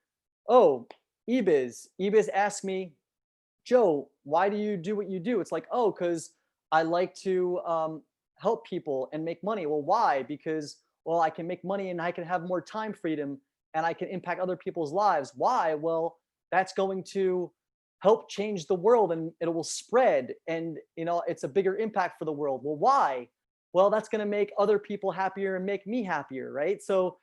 S2: oh, Ebiz asked me, Joe, why do you do what you do? It's like, oh, because I like to help people and make money. Well, why? Because, well, I can make money and I can have more time freedom and I can impact other people's lives. Why? Well, that's going to help change the world and it will spread, and it's a bigger impact for the world. Well, why? Well, that's going to make other people happier and make me happier, right? So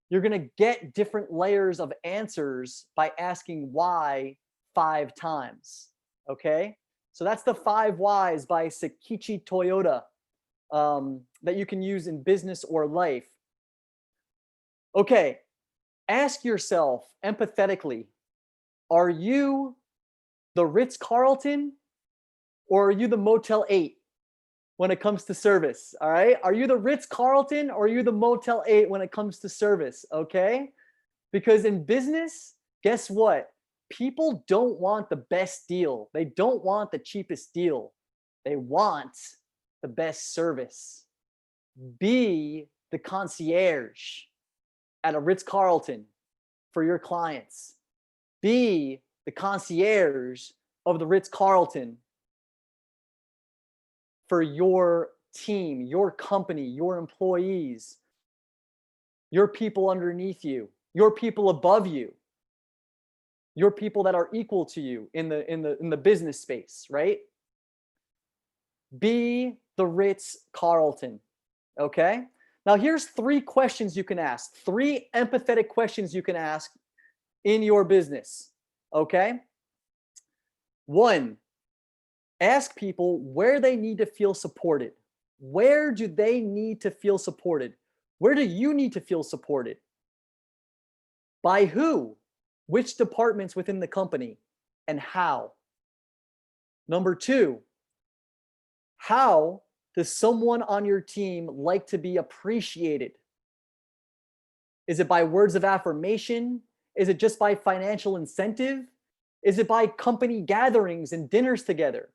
S2: you're going to get different layers of answers by asking why 5 times. Okay. So that's the 5 whys by Sakichi Toyoda that you can use in business or life. Okay. Ask yourself empathetically, are you the Ritz-Carlton or are you the Motel 8 when it comes to service? All right. Are you the Ritz-Carlton or are you the Motel 8 when it comes to service? Okay. Because in business, guess what? People don't want the best deal. They don't want the cheapest deal. They want the best service. Be the concierge at a Ritz-Carlton for your clients. Be the concierge of the Ritz-Carlton for your team, your company, your employees, your people underneath you, your people above you, your people that are equal to you in the business space, right? Be the Ritz-Carlton. Okay? Now here's 3 questions you can ask. 3 empathetic questions you can ask in your business. Okay? 1, ask people where they need to feel supported. Where do they need to feel supported? Where do you need to feel supported? By who? Which departments within the company? And how? Number 2, how does someone on your team like to be appreciated? Is it by words of affirmation? Is it just by financial incentive? Is it by company gatherings and dinners together?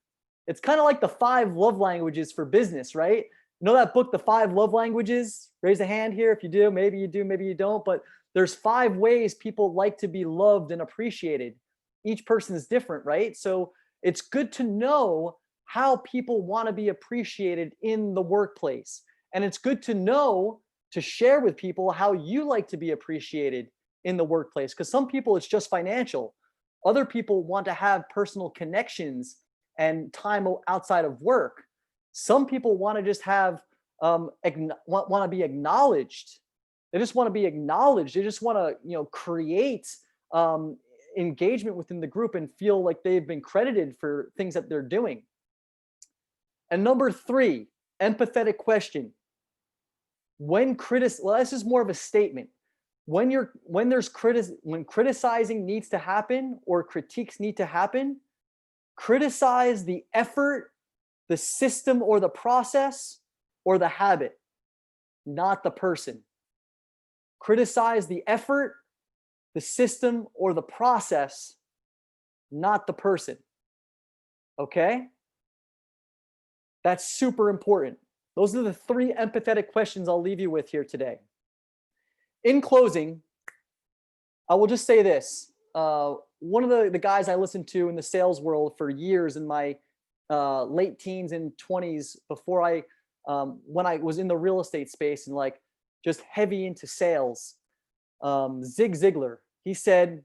S2: It's kind of like the 5 love languages for business, right? You know that book, The 5 Love Languages? Raise a hand here if you do, maybe you don't, but there's 5 ways people like to be loved and appreciated. Each person is different, right? So it's good to know how people want to be appreciated in the workplace. And it's good to know to share with people how you like to be appreciated in the workplace. Because some people, it's just financial. Other people want to have personal connections and time outside of work. Some people want to just have, want to be acknowledged. They just want to be acknowledged. They just want to, create engagement within the group and feel like they've been credited for things that they're doing. And number 3, empathetic question. Well, this is more of a statement. When criticizing needs to happen or critiques need to happen, criticize the effort, the system or the process or the habit, not the person. Criticize the effort, the system or the process, not the person. Okay? That's super important. Those are the 3 empathetic questions I'll leave you with here today. In closing, I will just say this. One of the guys I listened to in the sales world for years in my late teens and 20s before when I was in the real estate space and like just heavy into sales, Zig Ziglar, he said,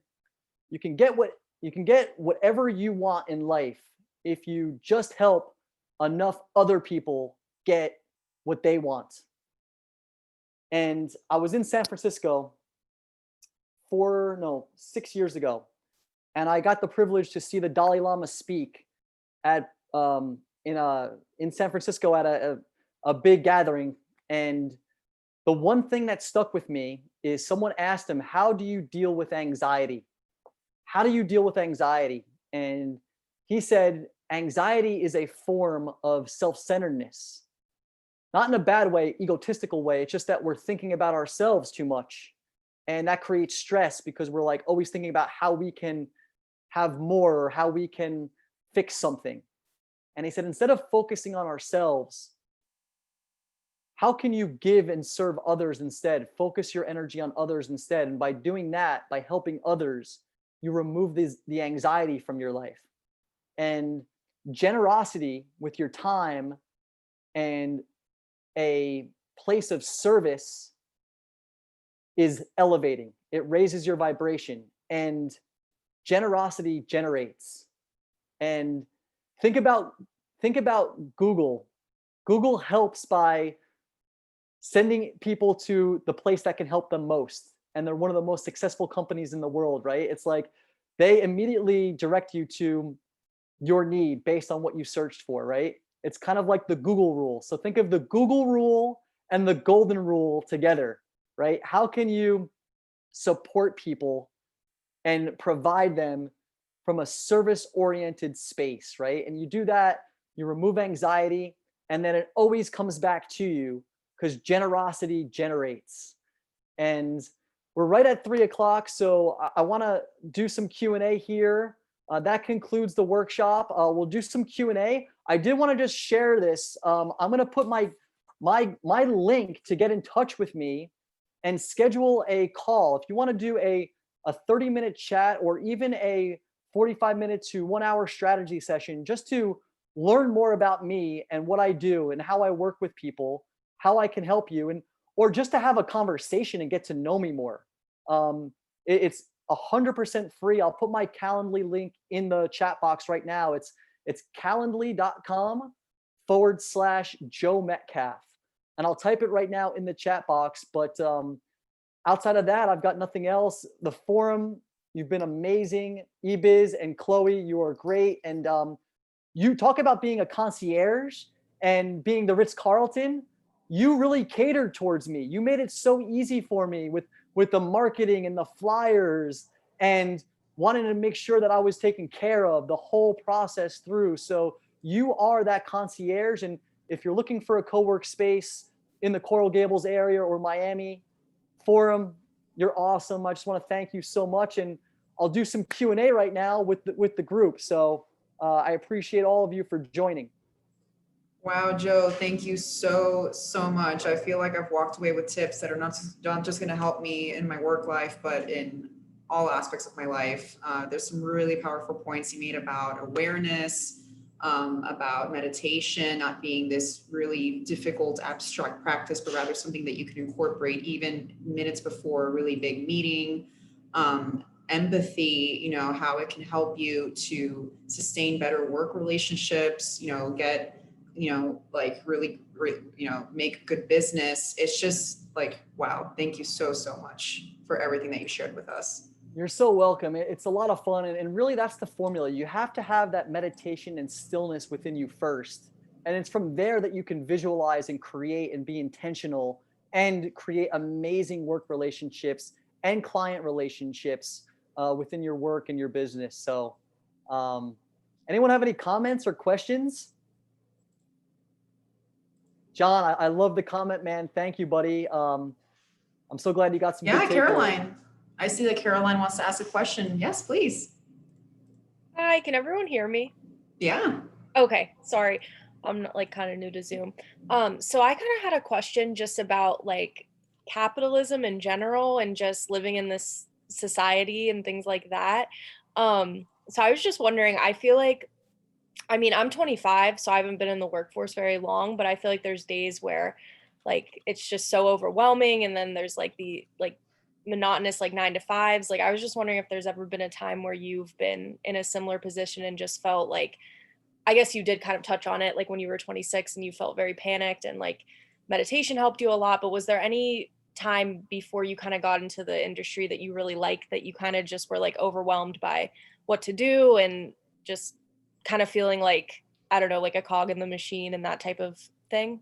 S2: you can get whatever you want in life if you just help enough other people get what they want. And I was in San Francisco 6 years ago, and I got the privilege to see the Dalai Lama speak at in San Francisco at a big gathering. And the one thing that stuck with me is someone asked him, how do you deal with anxiety? How do you deal with anxiety? And he said, anxiety is a form of self-centeredness. Not in a bad way, egotistical way. It's just that we're thinking about ourselves too much. And that creates stress because we're like always thinking about how we can have more or how we can fix something. And he said, instead of focusing on ourselves, how can you give and serve others instead? Focus your energy on others instead. And by doing that, by helping others, you remove the anxiety from your life. And generosity with your time and a place of service is elevating. It raises your vibration, and generosity generates. And think about Google. Google helps by sending people to the place that can help them most. And they're one of the most successful companies in the world, right? It's like they immediately direct you to your need based on what you searched for, right? It's kind of like the Google rule. So think of the Google rule and the golden rule together, right? How can you support people and provide them from a service-oriented space, right? And you do that, you remove anxiety, and then it always comes back to you because generosity generates. And we're right at 3 o'clock, so I want to do some Q&A here. That concludes the workshop. We'll do some Q&A. I did want to just share this. I'm going to put my link to get in touch with me and schedule a call. If you want to do a a 30-minute chat or even a 45-minute to 1 hour strategy session just to learn more about me and what I do and how I work with people, how I can help you, and or just to have a conversation and get to know me more. It's 100% free. I'll put my Calendly link in the chat box right now. It's calendly.com/Joe Metcalfe. And I'll type it right now in the chat box. But outside of that, I've got nothing else. The forum, you've been amazing. Ebiz and Chloe, you are great. And you talk about being a concierge and being the Ritz-Carlton. You really catered towards me. You made it so easy for me with the marketing and the flyers and wanting to make sure that I was taken care of the whole process through. So you are that concierge. And if you're looking for a co-work space in the Coral Gables area or Miami forum, you're awesome. I just want to thank you so much. And I'll do some Q&A right now with the group. So I appreciate all of you for joining.
S1: Wow, Joe, thank you so much. I feel like I've walked away with tips that are not just going to help me in my work life, but in all aspects of my life. There's some really powerful points you made about awareness, about meditation not being this really difficult abstract practice, but rather something that you can incorporate even minutes before a really big meeting. Empathy, how it can help you to sustain better work relationships, get like really, make good business. It's just like, wow, thank you so much for everything that you shared with us.
S2: You're so welcome. It's a lot of fun. And really, that's the formula. You have to have that meditation and stillness within you first. And it's from there that you can visualize and create and be intentional and create amazing work relationships and client relationships within your work and your business. So anyone have any comments or questions? John, I love the comment, man. Thank you, buddy. I'm so glad you got some good takeaways.
S1: Caroline. I see that Caroline wants to ask a question. Yes, please.
S5: Hi, can everyone hear me?
S1: Yeah.
S5: Okay, sorry. I'm not, like, kind of new to Zoom. So I kind of had a question just about like capitalism in general and just living in this society and things like that. So I was just wondering, I feel like, I mean, I'm 25, so I haven't been in the workforce very long, but I feel like there's days where like it's just so overwhelming, and then there's like the monotonous like 9 to 5s. Like, I was just wondering if there's ever been a time where you've been in a similar position and just felt like, I guess you did kind of touch on it, like when you were 26 and you felt very panicked and like meditation helped you a lot, but was there any time before you kind of got into the industry that you really liked that you kind of just were like overwhelmed by what to do and just kind of feeling like, I don't know, like a cog in the machine and that type of thing?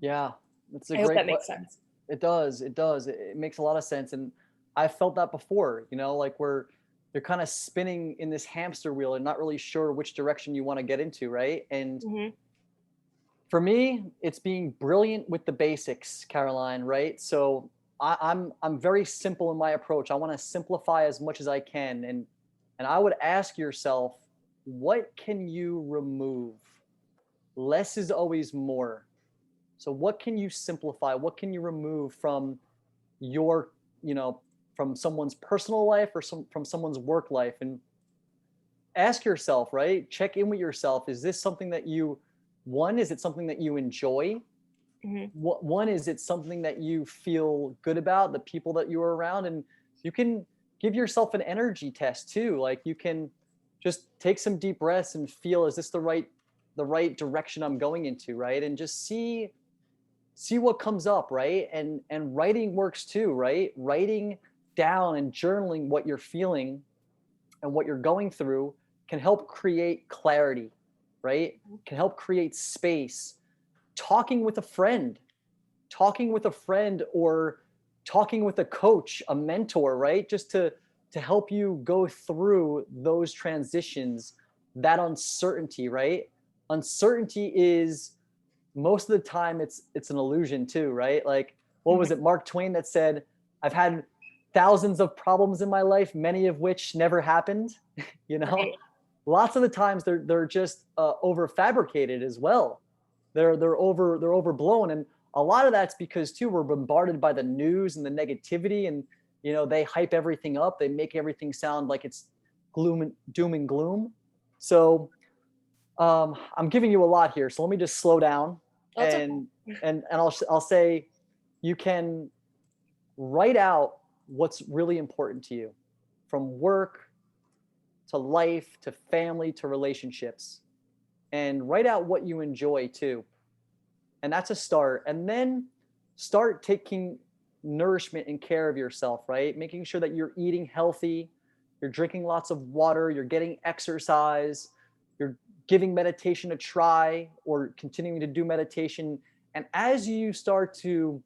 S2: Yeah, that's a
S5: I hope
S2: great
S5: that makes sense.
S2: It does. It makes a lot of sense. And I felt that before, like where you're kind of spinning in this hamster wheel and not really sure which direction you want to get into, right? And for me, it's being brilliant with the basics, Caroline, right? So I'm very simple in my approach. I want to simplify as much as I can. And I would ask yourself, what can you remove? Less is always more. So what can you simplify? What can you remove from your, from someone's personal life or from someone's work life? And ask yourself, right? Check in with yourself. Is this something that is it something that you enjoy? One, is it something that you feel good about, the people that you're around? And you can give yourself an energy test too. Like, you can just take some deep breaths and feel, is this the right direction I'm going into, right? And just see what comes up, right? And writing works too, right? Writing down and journaling what you're feeling and what you're going through can help create clarity, right? Can help create space. Talking with a friend or talking with a coach, a mentor, right? Just to help you go through those transitions, that uncertainty, right? Uncertainty is, most of the time, it's an illusion too, right? Like, what was it, Mark Twain that said, I've had thousands of problems in my life, many of which never happened. Right. Lots of the times they're just over fabricated as well. They're overblown. And a lot of that's because too, we're bombarded by the news and the negativity, and they hype everything up. They make everything sound like it's doom and gloom. So I'm giving you a lot here. So let me just slow down
S5: That's okay.
S2: and I'll say you can write out what's really important to you, from work to life to family to relationships, and write out what you enjoy too. And that's a start. And then start taking nourishment and care of yourself, right? Making sure that you're eating healthy, you're drinking lots of water, you're getting exercise, you're giving meditation a try or continuing to do meditation. And as you start to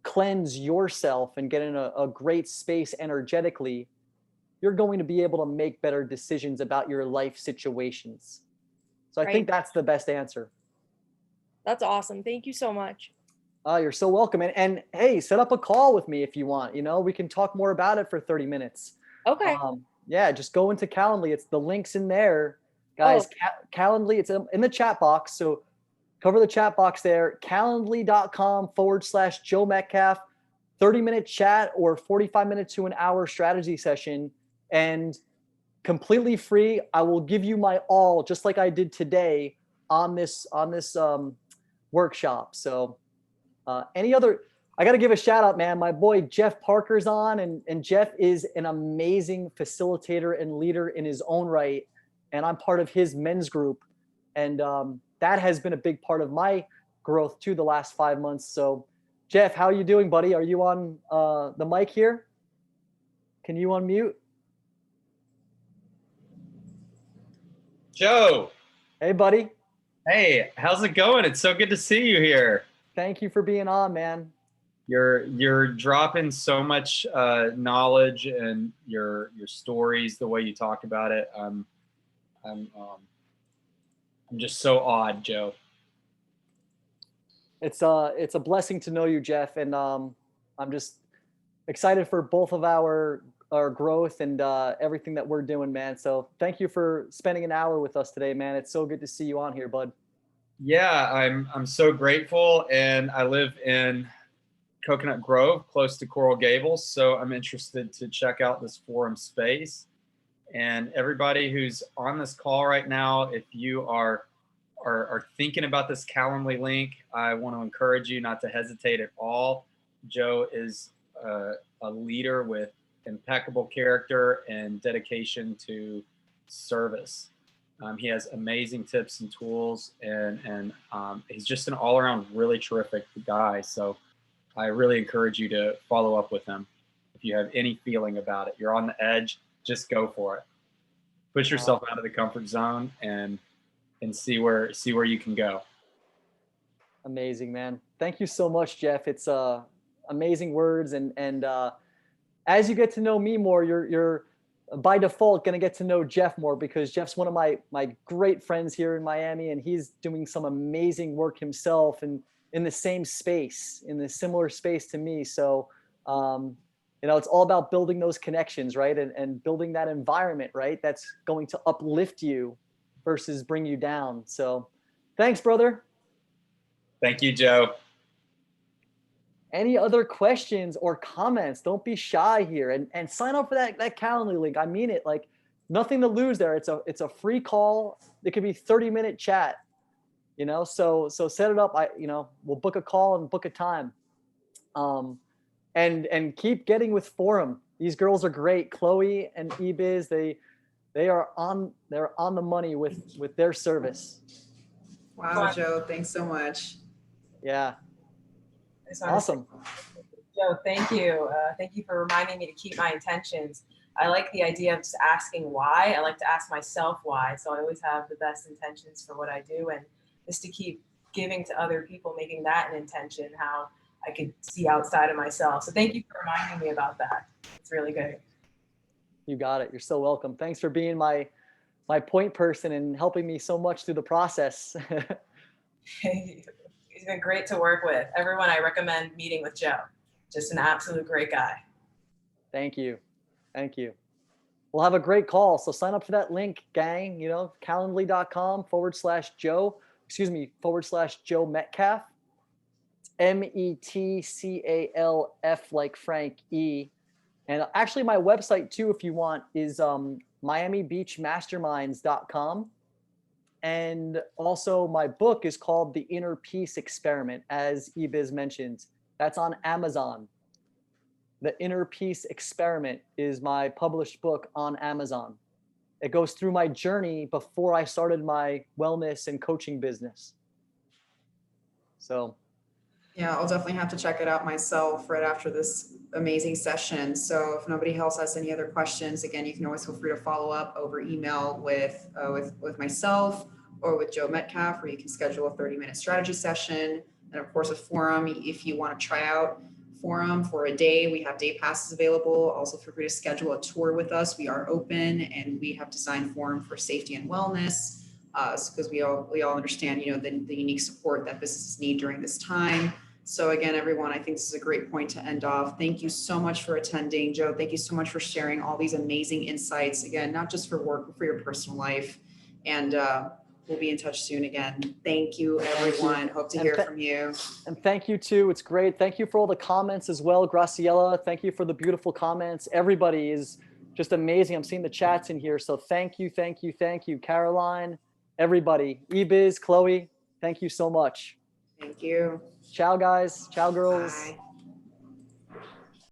S2: cleanse yourself and get in a great space energetically, you're going to be able to make better decisions about your life situations. So I think
S5: Right.
S2: that's the best answer.
S5: That's awesome. Thank you so much.
S2: You're so welcome. And hey, set up a call with me if you want. We can talk more about it for 30 minutes.
S5: Okay.
S2: Yeah, just go into Calendly. It's the links in there,
S5: Oh,
S2: guys. Calendly, it's in the chat box. So cover the chat box there. Calendly.com/Joe Metcalfe, 30-minute chat or 45 minutes to an hour strategy session. And completely free. I will give you my all, just like I did today on this workshop. So any other, I got to give a shout out, man. My boy Jeff Parker's on, and Jeff is an amazing facilitator and leader in his own right. And I'm part of his men's group. And that has been a big part of my growth too the last 5 months. So, Jeff, how are you doing, buddy? Are you on the mic here? Can you unmute?
S6: Joe.
S2: Hey, buddy.
S6: Hey, how's it going? It's so good to see you here.
S2: Thank you for being on, man.
S6: You're dropping so much knowledge and your stories, the way you talk about it. I'm just so awed, Joe.
S2: It's a blessing to know you, Jeff, and I'm just excited for both of our growth and everything that we're doing, man. So thank you for spending an hour with us today, man. It's so good to see you on here, bud.
S6: Yeah, I'm so grateful, and I live in Coconut Grove, close to Coral Gables, so I'm interested to check out this forum space. And everybody who's on this call right now, if you are thinking about this Calendly link, I want to encourage you not to hesitate at all. Joe is a leader with impeccable character and dedication to service. He has amazing tips and tools, and he's just an all-around really terrific guy. So I really encourage you to follow up with him. If you have any feeling about it, you're on the edge, just go for it. Push yourself out of the comfort zone and see where you can go.
S2: Amazing, man. Thank you so much, Jeff. It's amazing words, and as you get to know me more, you're by default going to get to know Jeff more, because Jeff's one of my great friends here in Miami, and he's doing some amazing work himself and in the same space, in the similar space to me. So, it's all about building those connections, right? And building that environment, right? That's going to uplift you versus bring you down. So thanks, brother.
S6: Thank you, Joe.
S2: Any other questions or comments? Don't be shy here, and sign up for that Calendly link. I mean it, like nothing to lose there. It's a free call. It could be 30-minute chat, so set it up. We'll book a call and book a time. And keep getting with Forum. These girls are great. Chloe and Ebiz, they are on the money with their service.
S1: Wow, Joe, thanks so much.
S2: Yeah. Awesome.
S7: Joe, thank you. Thank you for reminding me to keep my intentions. I like the idea of just asking why. I like to ask myself why. So I always have the best intentions for what I do, and just to keep giving to other people, making that an intention, how I could see outside of myself. So thank you for reminding me about that. It's really good.
S2: You got it. You're so welcome. Thanks for being my point person and helping me so much through the process.
S7: He's been great to work with. Everyone, I recommend meeting with Joe. Just an absolute great guy.
S2: Thank you. Thank you. We'll have a great call. So sign up for that link, gang, calendly.com/Joe, /Joe Metcalfe. It's METCALF like Frank E. And actually my website too, if you want, is miamibeachmasterminds.com. And also my book is called The Inner Peace Experiment, as Ebiz mentioned. That's on Amazon. The Inner Peace Experiment is my published book on Amazon. It goes through my journey before I started my wellness and coaching business. So
S1: Yeah, I'll definitely have to check it out myself right after this amazing session. So if nobody else has any other questions, again, you can always feel free to follow up over email with myself or with Joe Metcalfe, or you can schedule a 30-minute strategy session. And of course, a forum, if you want to try out forum for a day, we have day passes available. Also feel free to schedule a tour with us. We are open and we have designed forum for safety and wellness, because we all understand, the unique support that businesses need during this time. So again, everyone, I think this is a great point to end off. Thank you so much for attending. Joe, thank you so much for sharing all these amazing insights. Again, not just for work, but for your personal life. And we'll be in touch soon again. Thank you, everyone. Hope to hear from you.
S2: And thank you too. It's great. Thank you for all the comments as well, Graciela. Thank you for the beautiful comments. Everybody is just amazing. I'm seeing the chats in here. So thank you, thank you, thank you, Caroline, everybody. Ebiz, Chloe, thank you so much.
S1: Thank you.
S2: Ciao, guys. Ciao, girls.
S1: Bye.